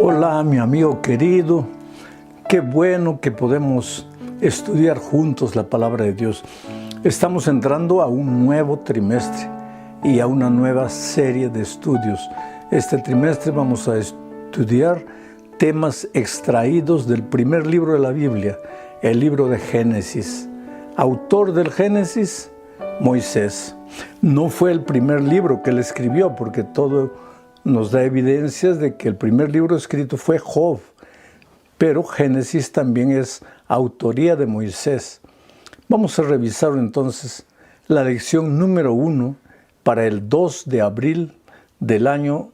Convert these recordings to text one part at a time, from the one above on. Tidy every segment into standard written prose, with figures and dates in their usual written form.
Hola, mi amigo querido. Qué bueno que podemos estudiar juntos la palabra de Dios. Estamos entrando a un nuevo trimestre y a una nueva serie de estudios. Este trimestre vamos a estudiar temas extraídos del primer libro de la Biblia, el libro de Génesis. Autor del Génesis, Moisés. No fue el primer libro que él escribió, porque todo nos da evidencias de que el primer libro escrito fue Job, pero Génesis también es autoría de Moisés. Vamos a revisar entonces la lección número 1 para el 2 de abril del año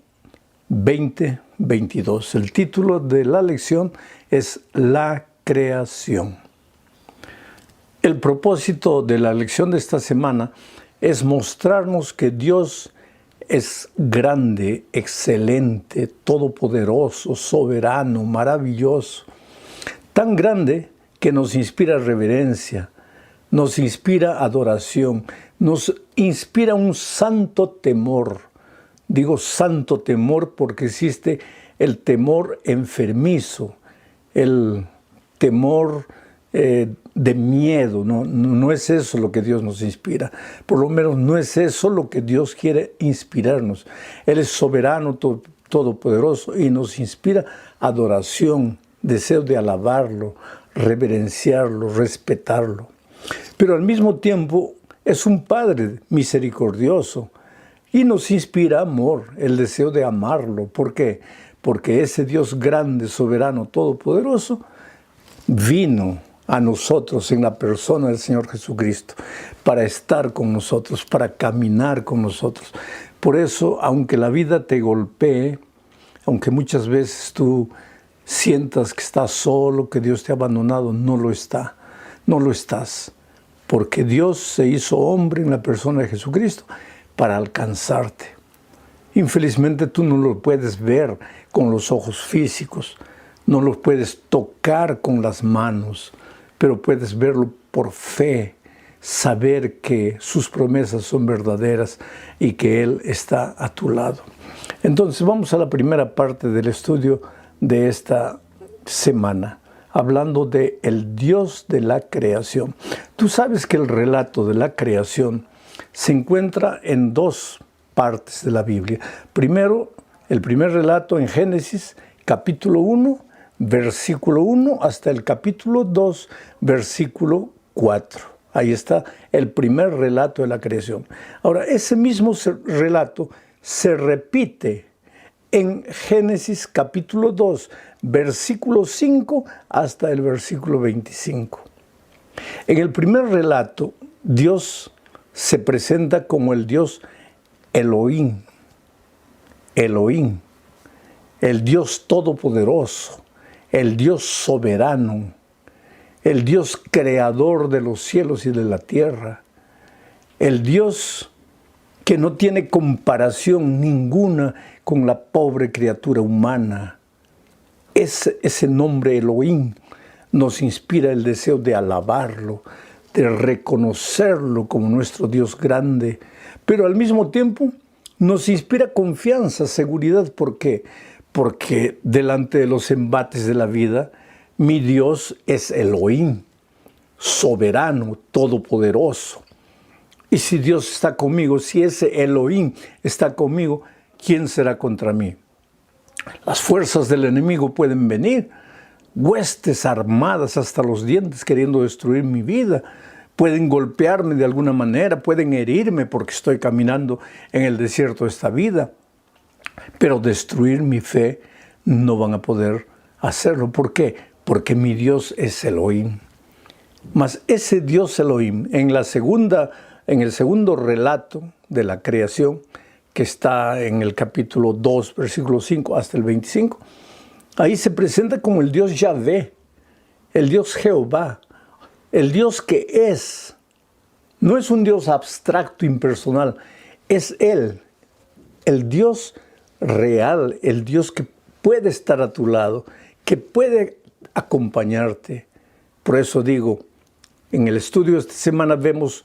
2022. El título de la lección es La creación. El propósito de la lección de esta semana es mostrarnos que Dios es grande, excelente, todopoderoso, soberano, maravilloso. Tan grande que nos inspira reverencia, nos inspira adoración, nos inspira un santo temor. Digo santo temor porque existe el temor enfermizo, el temor de miedo. No es eso lo que Dios nos inspira. Por lo menos no es eso lo que Dios quiere inspirarnos. Él es soberano, todopoderoso y nos inspira adoración, deseo de alabarlo, reverenciarlo, respetarlo. Pero al mismo tiempo es un Padre misericordioso y nos inspira amor, el deseo de amarlo. ¿Por qué? Porque ese Dios grande, soberano, todopoderoso vino a nosotros en la persona del Señor Jesucristo, para estar con nosotros, para caminar con nosotros. Por eso, aunque la vida te golpee, aunque muchas veces tú sientas que estás solo, que Dios te ha abandonado, no lo está, no lo estás, porque Dios se hizo hombre en la persona de Jesucristo para alcanzarte. Infelizmente tú no lo puedes ver con los ojos físicos, no lo puedes tocar con las manos, pero puedes verlo por fe, saber que sus promesas son verdaderas y que Él está a tu lado. Entonces vamos a la primera parte del estudio de esta semana, hablando de el Dios de la creación. Tú sabes que el relato de la creación se encuentra en dos partes de la Biblia. Primero, el primer relato en Génesis, capítulo 1, versículo 1 hasta el capítulo 2, versículo 4. Ahí está el primer relato de la creación. Ahora, ese mismo relato se repite en Génesis capítulo 2, versículo 5 hasta el versículo 25. En el primer relato, Dios se presenta como el Dios Elohim, el Dios todopoderoso, el Dios soberano, el Dios creador de los cielos y de la tierra, el Dios que no tiene comparación ninguna con la pobre criatura humana. Ese nombre Elohim nos inspira el deseo de alabarlo, de reconocerlo como nuestro Dios grande, pero al mismo tiempo nos inspira confianza, seguridad. ¿Por qué? Porque delante de los embates de la vida, mi Dios es Elohim, soberano, todopoderoso. Y si Dios está conmigo, si ese Elohim está conmigo, ¿quién será contra mí? Las fuerzas del enemigo pueden venir, huestes armadas hasta los dientes queriendo destruir mi vida. Pueden golpearme de alguna manera, pueden herirme porque estoy caminando en el desierto de esta vida. Pero destruir mi fe no van a poder hacerlo. ¿Por qué? Porque mi Dios es Elohim. Mas ese Dios Elohim, en el segundo relato de la creación, que está en el capítulo 2, versículo 5 hasta el 25, ahí se presenta como el Dios Yahvé, el Dios Jehová, el Dios que es. No es un Dios abstracto, impersonal, es Él, el Dios real, el Dios que puede estar a tu lado, que puede acompañarte. Por eso digo, en el estudio de esta semana vemos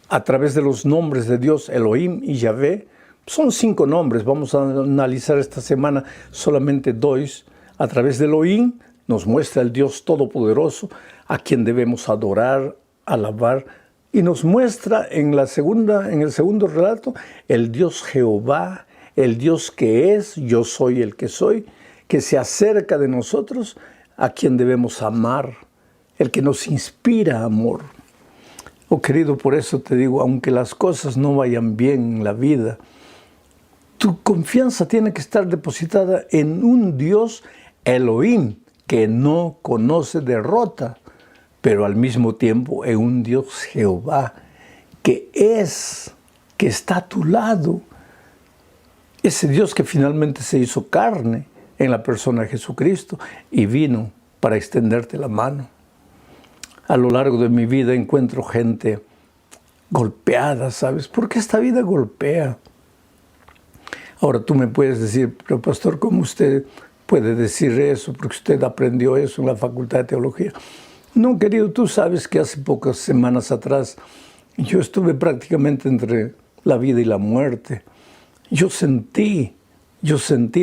a través de los nombres de Dios, Elohim y Yahvé, Son 5 nombres, vamos a analizar esta semana solamente 2. A través de Elohim nos muestra el Dios Todopoderoso, a quien debemos adorar, alabar, y nos muestra en el segundo relato, el Dios Jehová, el Dios que es, yo soy el que soy, que se acerca de nosotros, a quien debemos amar, el que nos inspira amor. Oh querido, por eso te digo, aunque las cosas no vayan bien en la vida, tu confianza tiene que estar depositada en un Dios Elohim, que no conoce derrota, pero al mismo tiempo en un Dios Jehová, que está a tu lado. Ese Dios que finalmente se hizo carne en la persona de Jesucristo y vino para extenderte la mano. A lo largo de mi vida encuentro gente golpeada, ¿sabes? Porque esta vida golpea. Ahora tú me puedes decir, pero pastor, ¿cómo usted puede decir eso? Porque usted aprendió eso en la Facultad de Teología. No, querido, tú sabes que hace pocas semanas atrás yo estuve prácticamente entre la vida y la muerte. Yo sentí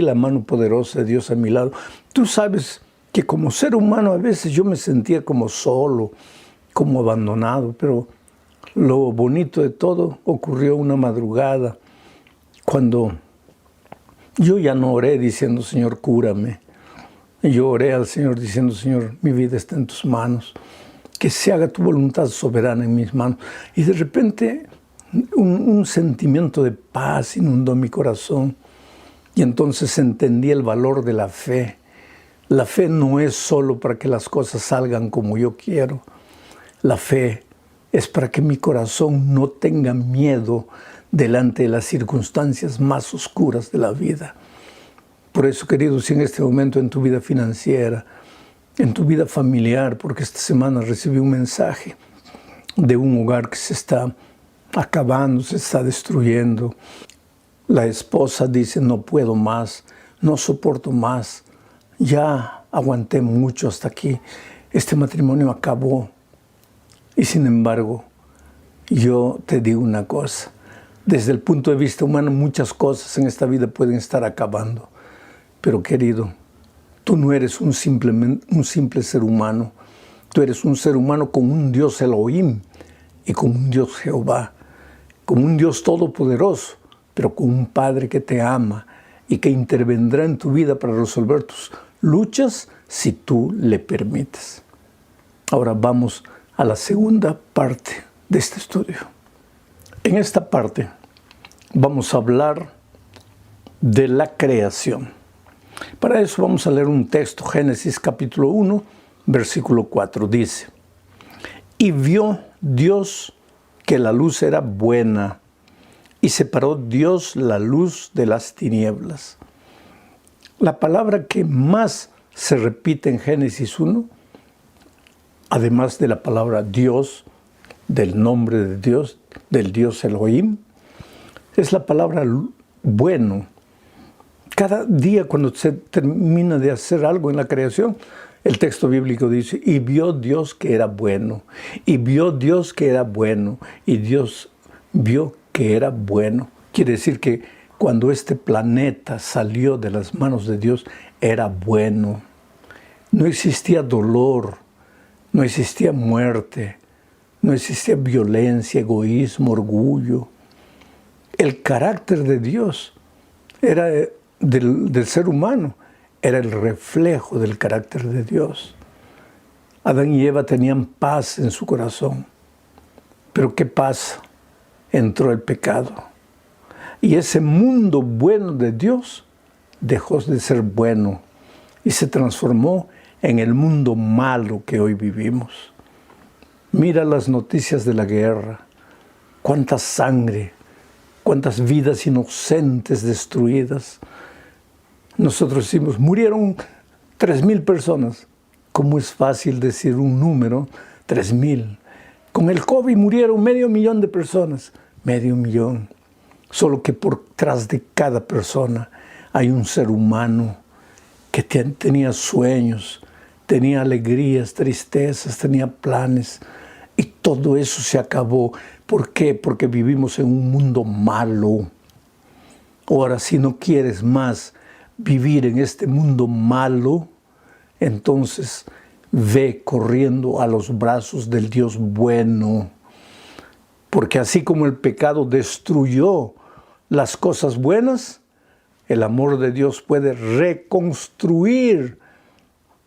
la mano poderosa de Dios a mi lado. Tú sabes que como ser humano a veces yo me sentía como solo, como abandonado, pero lo bonito de todo ocurrió una madrugada cuando yo ya no oré diciendo, Señor, cúrame. Yo oré al Señor diciendo, Señor, mi vida está en tus manos, que se haga tu voluntad soberana en mis manos. Y de repente un sentimiento de paz inundó mi corazón y entonces entendí el valor de la fe. La fe no es solo para que las cosas salgan como yo quiero. La fe es para que mi corazón no tenga miedo delante de las circunstancias más oscuras de la vida. Por eso, queridos, si en este momento en tu vida financiera, en tu vida familiar, porque esta semana recibí un mensaje de un hogar que se está acabando, se está destruyendo. La esposa dice, no puedo más, no soporto más, ya aguanté mucho hasta aquí, este matrimonio acabó. Y sin embargo, yo te digo una cosa, desde el punto de vista humano muchas cosas en esta vida pueden estar acabando. Pero querido, tú no eres un simple ser humano. Tú eres un ser humano con un Dios Elohim y con un Dios Jehová, con un Dios todopoderoso, pero con un Padre que te ama y que intervendrá en tu vida para resolver tus luchas si tú le permites. Ahora vamos a la segunda parte de este estudio. En esta parte vamos a hablar de la creación. Para eso vamos a leer un texto, Génesis capítulo 1, versículo 4, dice, y vio Dios que la luz era buena, y separó Dios la luz de las tinieblas. La palabra que más se repite en Génesis 1, además de la palabra Dios, del nombre de Dios, del Dios Elohim, es la palabra bueno. Cada día cuando se termina de hacer algo en la creación, el texto bíblico dice, y vio Dios que era bueno, y vio Dios que era bueno, y Dios vio que era bueno. Quiere decir que cuando este planeta salió de las manos de Dios, era bueno. No existía dolor, no existía muerte, no existía violencia, egoísmo, orgullo. El carácter de Dios era del ser humano, era el reflejo del carácter de Dios. Adán y Eva tenían paz en su corazón. Pero ¿qué pasa? Entró el pecado. Y ese mundo bueno de Dios dejó de ser bueno y se transformó en el mundo malo que hoy vivimos. Mira las noticias de la guerra. Cuánta sangre, cuántas vidas inocentes destruidas. Nosotros decimos, murieron 3,000 personas. ¿Cómo es fácil decir un número? 3,000. Con el COVID murieron 500,000 de personas. 500,000. Solo que por detrás de cada persona hay un ser humano que tenía sueños, tenía alegrías, tristezas, tenía planes. Y todo eso se acabó. ¿Por qué? Porque vivimos en un mundo malo. Ahora, si no quieres más vivir en este mundo malo, entonces ve corriendo a los brazos del Dios bueno. Porque así como el pecado destruyó las cosas buenas, el amor de Dios puede reconstruir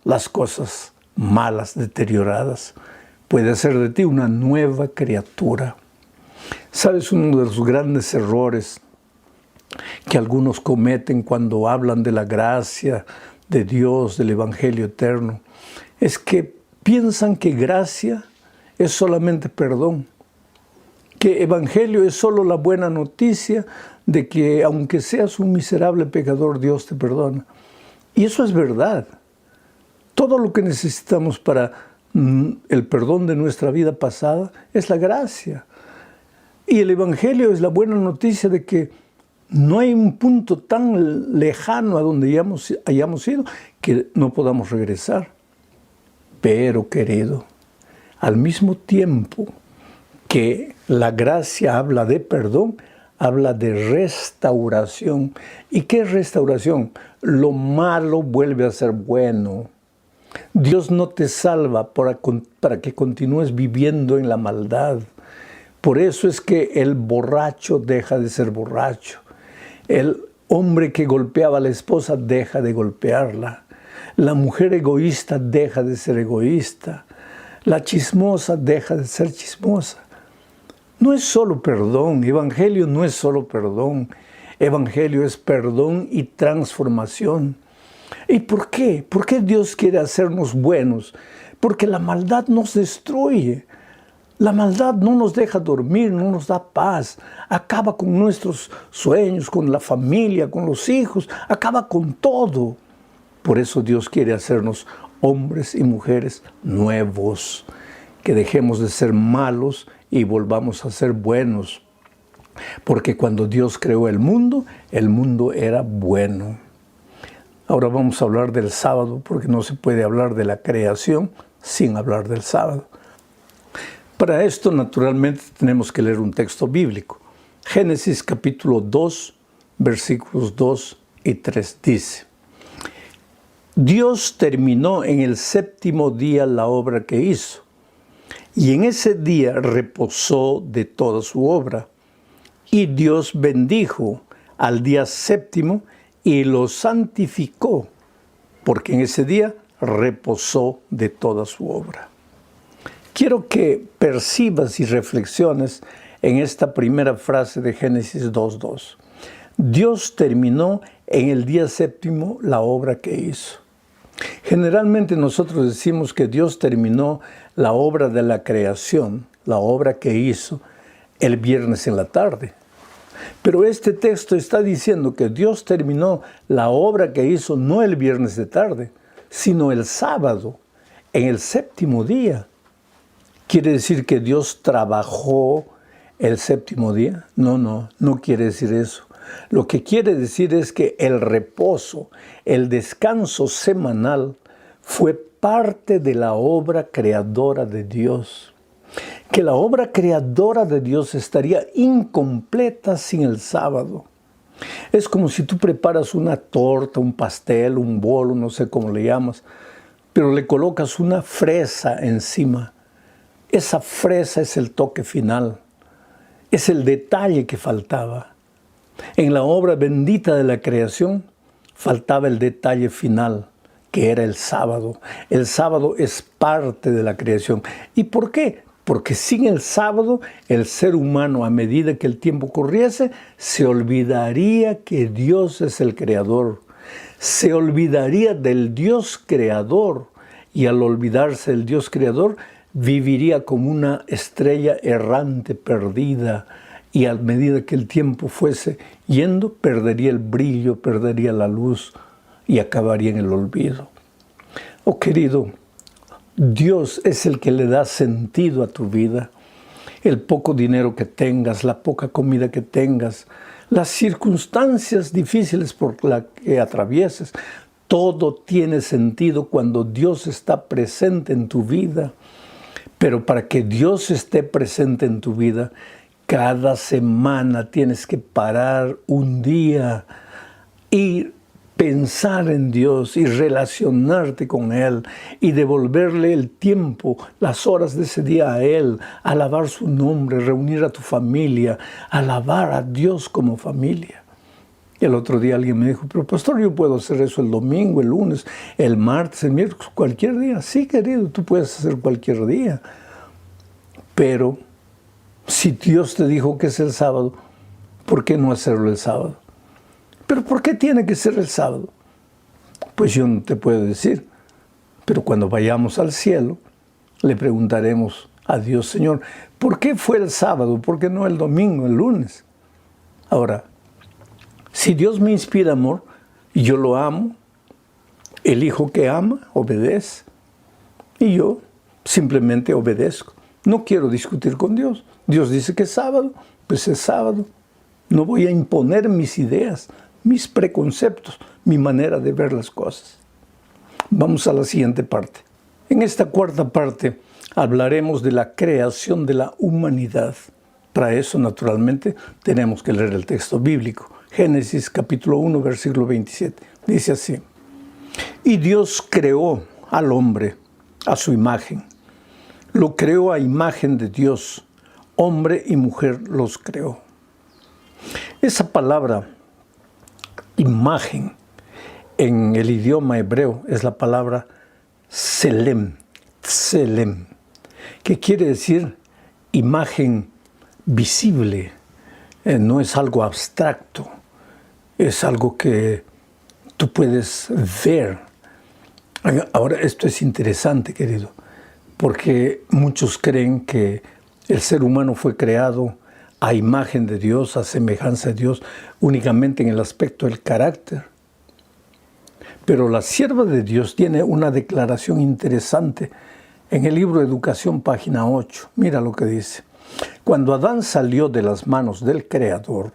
las cosas malas, deterioradas. Puede hacer de ti una nueva criatura. ¿Sabes? Uno de los grandes errores que algunos cometen cuando hablan de la gracia de Dios, del Evangelio eterno, es que piensan que gracia es solamente perdón, que Evangelio es solo la buena noticia de que aunque seas un miserable pecador, Dios te perdona. Y eso es verdad. Todo lo que necesitamos para el perdón de nuestra vida pasada es la gracia. Y el Evangelio es la buena noticia de que no hay un punto tan lejano a donde hayamos ido que no podamos regresar. Pero, querido, al mismo tiempo que la gracia habla de perdón, habla de restauración. ¿Y qué es restauración? Lo malo vuelve a ser bueno. Dios no te salva para que continúes viviendo en la maldad. Por eso es que el borracho deja de ser borracho. El hombre que golpeaba a la esposa deja de golpearla. La mujer egoísta deja de ser egoísta. La chismosa deja de ser chismosa. No es solo perdón. Evangelio no es solo perdón. Evangelio es perdón y transformación. ¿Y por qué? ¿Por qué Dios quiere hacernos buenos? Porque la maldad nos destruye. La maldad no nos deja dormir, no nos da paz. Acaba con nuestros sueños, con la familia, con los hijos. Acaba con todo. Por eso Dios quiere hacernos hombres y mujeres nuevos. Que dejemos de ser malos y volvamos a ser buenos. Porque cuando Dios creó el mundo era bueno. Ahora vamos a hablar del sábado, porque no se puede hablar de la creación sin hablar del sábado. Para esto, naturalmente, tenemos que leer un texto bíblico. Génesis capítulo 2, versículos 2 y 3 dice: Dios terminó en el séptimo día la obra que hizo, y en ese día reposó de toda su obra. Y Dios bendijo al día séptimo y lo santificó, porque en ese día reposó de toda su obra. Quiero que percibas y reflexiones en esta primera frase de Génesis 2:2. Dios terminó en el día séptimo la obra que hizo. Generalmente nosotros decimos que Dios terminó la obra de la creación, la obra que hizo, el viernes en la tarde. Pero este texto está diciendo que Dios terminó la obra que hizo no el viernes de tarde, sino el sábado, en el séptimo día. ¿Quiere decir que Dios trabajó el séptimo día? No quiere decir eso. Lo que quiere decir es que el reposo, el descanso semanal, fue parte de la obra creadora de Dios. Que la obra creadora de Dios estaría incompleta sin el sábado. Es como si tú preparas una torta, un pastel, un bolo, no sé cómo le llamas, pero le colocas una fresa encima. Esa fresa es el toque final, es el detalle que faltaba. En la obra bendita de la creación faltaba el detalle final, que era el sábado. El sábado es parte de la creación. ¿Y por qué? Porque sin el sábado, el ser humano, a medida que el tiempo corriese, se olvidaría que Dios es el creador. Se olvidaría del Dios creador. Y al olvidarse del Dios creador, viviría como una estrella errante perdida. Y a medida que el tiempo fuese yendo, perdería el brillo, perdería la luz y acabaría en el olvido. Oh querido, Dios es el que le da sentido a tu vida. El poco dinero que tengas, la poca comida que tengas, las circunstancias difíciles por las que atravieses, todo tiene sentido cuando Dios está presente en tu vida. Pero para que Dios esté presente en tu vida, Cada semana tienes que parar un día y pensar en Dios y relacionarte con Él y devolverle el tiempo, las horas de ese día a Él, alabar su nombre, reunir a tu familia, alabar a Dios como familia. El otro día alguien me dijo, pero pastor, yo puedo hacer eso el domingo, el lunes, el martes, el miércoles, cualquier día. Sí, querido, tú puedes hacer cualquier día. Pero si Dios te dijo que es el sábado, ¿por qué no hacerlo el sábado? ¿Pero por qué tiene que ser el sábado? Pues yo no te puedo decir. Pero cuando vayamos al cielo, le preguntaremos a Dios, Señor, ¿por qué fue el sábado? ¿Por qué no el domingo, el lunes? Ahora, si Dios me inspira amor y yo lo amo, el hijo que ama obedece y yo simplemente obedezco. No quiero discutir con Dios. Dios dice que es sábado, pues es sábado. No voy a imponer mis ideas, mis preconceptos, mi manera de ver las cosas. Vamos a la siguiente parte. En esta cuarta parte hablaremos de la creación de la humanidad. Para eso, naturalmente, tenemos que leer el texto bíblico. Génesis capítulo 1, versículo 27. Dice así: y Dios creó al hombre a su imagen. Lo creó a imagen de Dios. Hombre y mujer los creó. Esa palabra imagen en el idioma hebreo es la palabra tselem, que quiere decir imagen visible. No es algo abstracto, es algo que tú puedes ver. Ahora, esto es interesante, querido, porque muchos creen que el ser humano fue creado a imagen de Dios, a semejanza de Dios, únicamente en el aspecto del carácter. Pero la sierva de Dios tiene una declaración interesante en el libro de Educación, página 8. Mira lo que dice. Cuando Adán salió de las manos del Creador,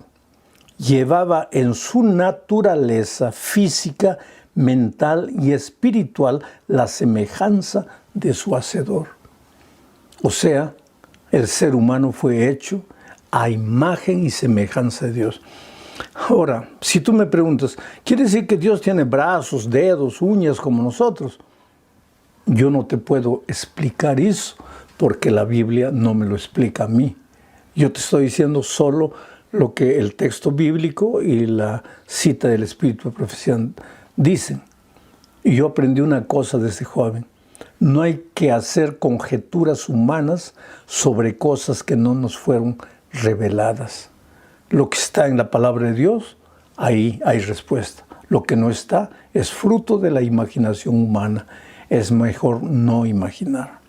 llevaba en su naturaleza física, mental y espiritual la semejanza de su Hacedor. O sea, el ser humano fue hecho a imagen y semejanza de Dios. Ahora, si tú me preguntas, ¿quiere decir que Dios tiene brazos, dedos, uñas como nosotros? Yo no te puedo explicar eso porque la Biblia no me lo explica a mí. Yo te estoy diciendo solo lo que el texto bíblico y la cita del Espíritu de Profecía dicen. Y yo aprendí una cosa desde joven. No hay que hacer conjeturas humanas sobre cosas que no nos fueron reveladas. Lo que está en la palabra de Dios, ahí hay respuesta. Lo que no está es fruto de la imaginación humana. Es mejor no imaginar.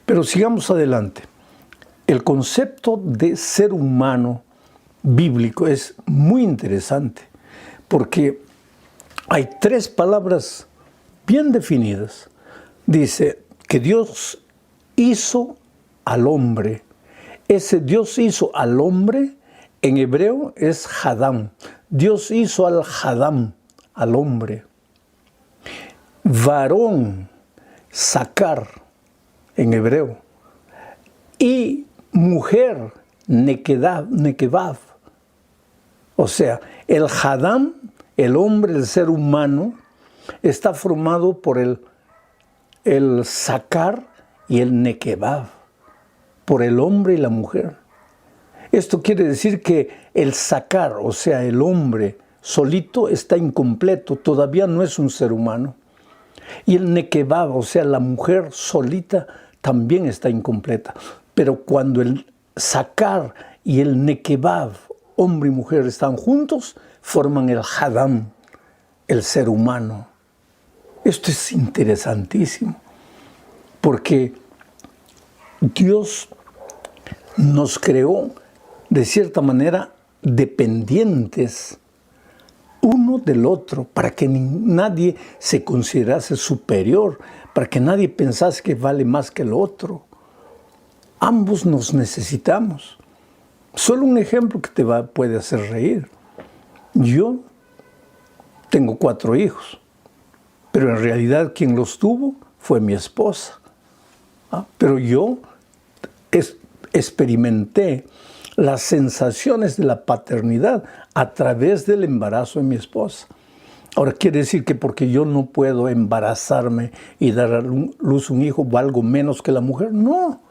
Pero sigamos adelante. El concepto de ser humano bíblico es muy interesante porque hay tres palabras bien definidas. Dice que Dios hizo al hombre. Ese Dios hizo al hombre, en hebreo es Hadam. Dios hizo al Hadam, al hombre. Varón, sacar, en hebreo. Y mujer, nekevav. O sea, el Hadam, el hombre, el ser humano, está formado por el sacar y el nekevav, por el hombre y la mujer. Esto quiere decir que el sacar, o sea, el hombre solito está incompleto, todavía no es un ser humano. Y el nekevav, o sea, la mujer solita, también está incompleta. Pero cuando el sacar y el nekevav, hombre y mujer, están juntos, forman el Hadam, el ser humano. Esto es interesantísimo, porque Dios nos creó de cierta manera dependientes uno del otro, para que nadie se considerase superior, para que nadie pensase que vale más que el otro. Ambos nos necesitamos. Solo un ejemplo que te puede hacer reír. Yo tengo 4 hijos, pero en realidad quien los tuvo fue mi esposa. Pero yo experimenté las sensaciones de la paternidad a través del embarazo de mi esposa. Ahora, ¿quiere decir que porque yo no puedo embarazarme y dar a luz un hijo valgo menos que la mujer? No.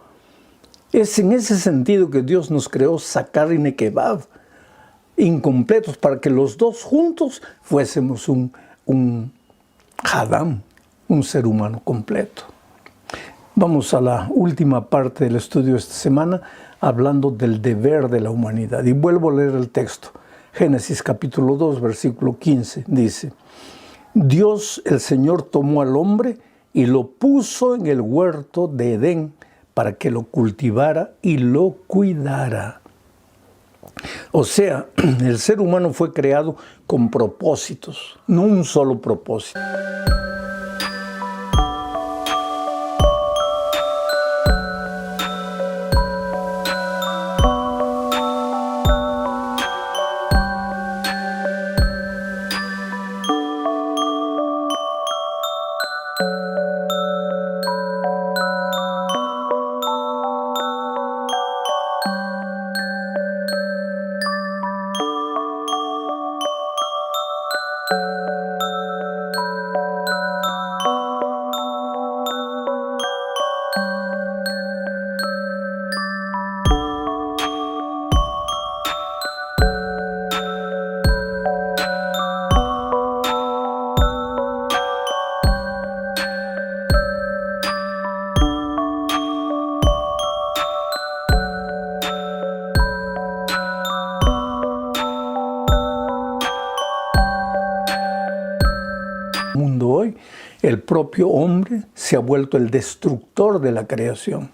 Es en ese sentido que Dios nos creó Sakar y Nekebab, incompletos, para que los dos juntos fuésemos un Hadam, un ser humano completo. Vamos a la última parte del estudio de esta semana, hablando del deber de la humanidad. Y vuelvo a leer el texto. Génesis capítulo 2, versículo 15, dice: Dios, el Señor, tomó al hombre y lo puso en el huerto de Edén para que lo cultivara y lo cuidara. O sea, el ser humano fue creado con propósitos, no un solo propósito. Mundo hoy, el propio hombre se ha vuelto el destructor de la creación.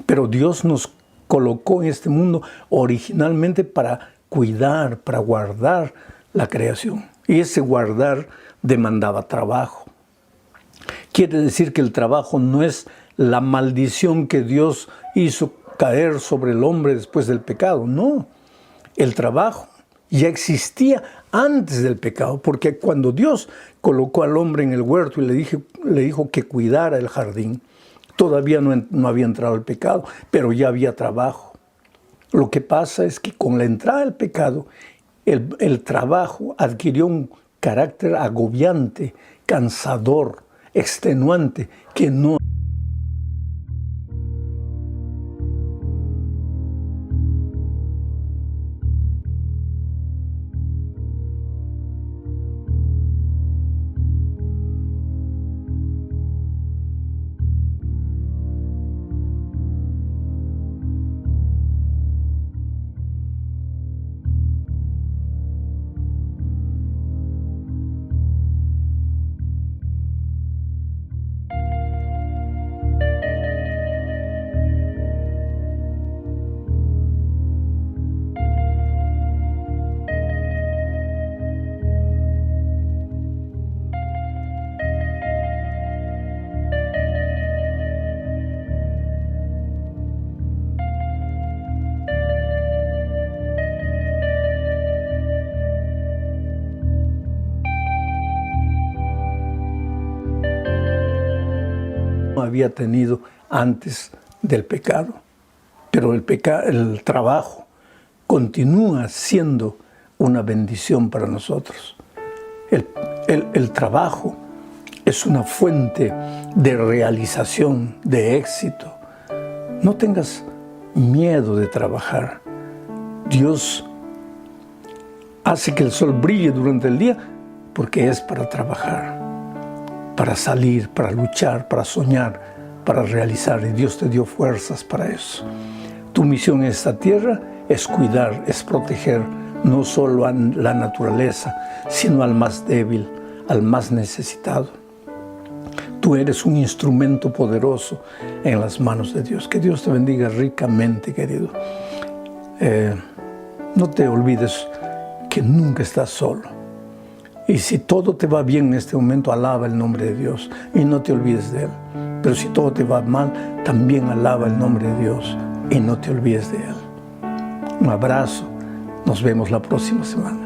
Pero Dios nos colocó en este mundo originalmente para cuidar, para guardar la creación. Y ese guardar demandaba trabajo. Quiere decir que el trabajo no es la maldición que Dios hizo caer sobre el hombre después del pecado. No, el trabajo ya existía antes del pecado, porque cuando Dios colocó al hombre en el huerto y le dijo que cuidara el jardín, todavía no había entrado el pecado, pero ya había trabajo. Lo que pasa es que con la entrada del pecado, el trabajo adquirió un carácter agobiante, cansador, extenuante, que no había tenido antes del pecado. Pero el trabajo continúa siendo una bendición para nosotros. El trabajo es una fuente de realización, de éxito. No tengas miedo de trabajar. Dios hace que el sol brille durante el día porque es para trabajar, para salir, para luchar, para soñar, para realizar. Y Dios te dio fuerzas para eso. Tu misión en esta tierra es cuidar, es proteger no solo a la naturaleza, sino al más débil, al más necesitado. Tú eres un instrumento poderoso en las manos de Dios. Que Dios te bendiga ricamente, querido. No te olvides que nunca estás solo. Y si todo te va bien en este momento, alaba el nombre de Dios y no te olvides de Él. Pero si todo te va mal, también alaba el nombre de Dios y no te olvides de Él. Un abrazo. Nos vemos la próxima semana.